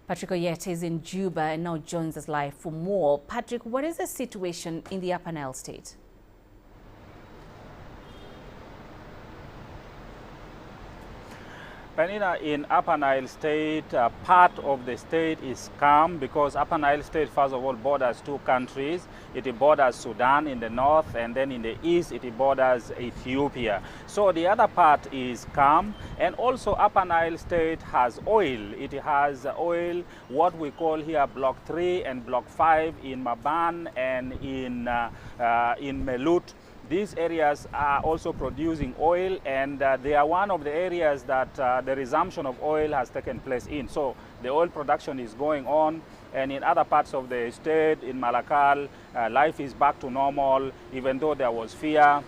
Patrick Oyay is in Juba and now joins us live for more. Patrick, what is the situation in the Upper Nile State? Penina, in Upper Nile State, part of the state is calm because Upper Nile State, first of all, borders two countries. It borders Sudan in the north, and then in the east, it borders Ethiopia. So the other part is calm, and also Upper Nile State has oil. It has oil, what we call here Block 3 and Block 5 in Maban and in Melut. These areas are also producing oil, and they are one of the areas that the resumption of oil has taken place in. So the oil production is going on, and in other parts of the state, in Malakal, life is back to normal, even though there was fear.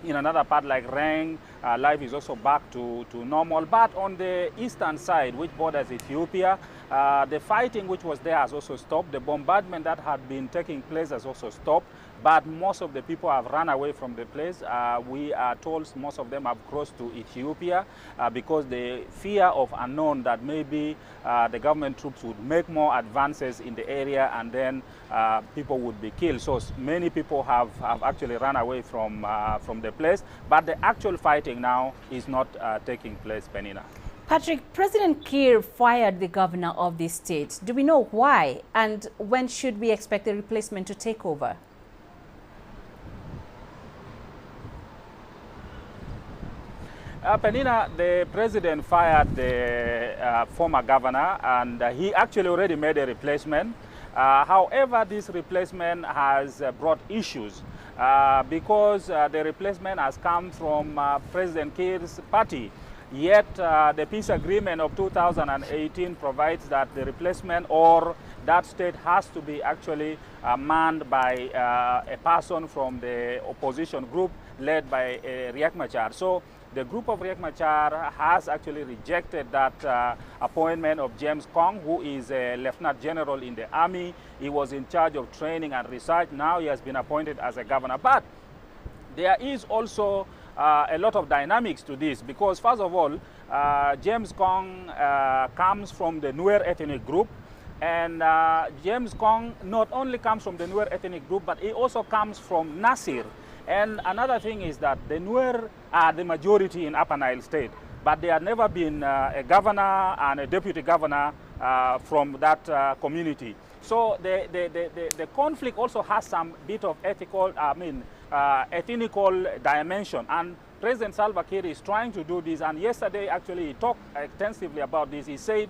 In another part like Reng, life is also back to normal. But on the eastern side, which borders Ethiopia, the fighting which was there has also stopped. The bombardment that had been taking place has also stopped. But most of the people have run away from the place. We are told most of them have crossed to Ethiopia because the fear of unknown that maybe the government troops would make more advances in the area and then people would be killed. So many people have actually run away from the place. But the actual fighting now is not taking place, Penina. Patrick, President Kiir fired the governor of the state. Do we know why? And when should we expect the replacement to take over? Penina, the president fired the former governor, and he actually already made a replacement. However, this replacement has brought issues because the replacement has come from President Kiir's party. Yet the peace agreement of 2018 provides that the replacement or that state has to be actually manned by a person from the opposition group led by Riek Machar. So the group of Riek Machar has actually rejected that appointment of James Koang, who is a Lieutenant-General in the army. He was in charge of training and research. Now he has been appointed as a governor. But there is also a lot of dynamics to this because, first of all, James Koang comes from the Nuer ethnic group. And James Koang not only comes from the Nuer ethnic group, but he also comes from Nasir. And another thing is that the Nuer are the majority in Upper Nile State, but there have never been a governor and a deputy governor from that community. So the conflict also has some bit of ethnical dimension. And President Salva Kiir is trying to do this. And yesterday, actually, he talked extensively about this. He said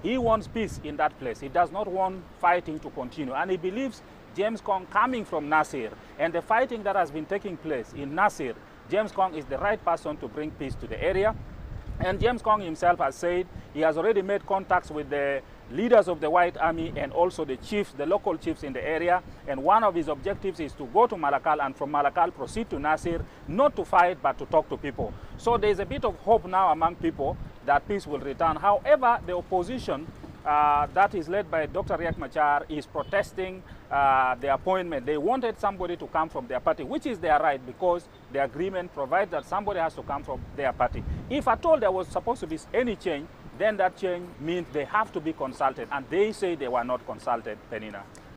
he wants peace in that place. He does not want fighting to continue. And he believes James Koang coming from Nasir and the fighting that has been taking place in Nasir, James Koang is the right person to bring peace to the area. And James Koang himself has said he has already made contacts with the leaders of the White Army and also the chiefs, the local chiefs in the area. And one of his objectives is to go to Malakal and from Malakal proceed to Nasir, not to fight but to talk to people. So there's a bit of hope now among people that peace will return. However, the opposition that is led by Dr. Riek Machar is protesting the appointment. They wanted somebody to come from their party, which is their right because the agreement provides that somebody has to come from their party. If at all there was supposed to be any change, then that change means they have to be consulted, and they say they were not consulted, Penina.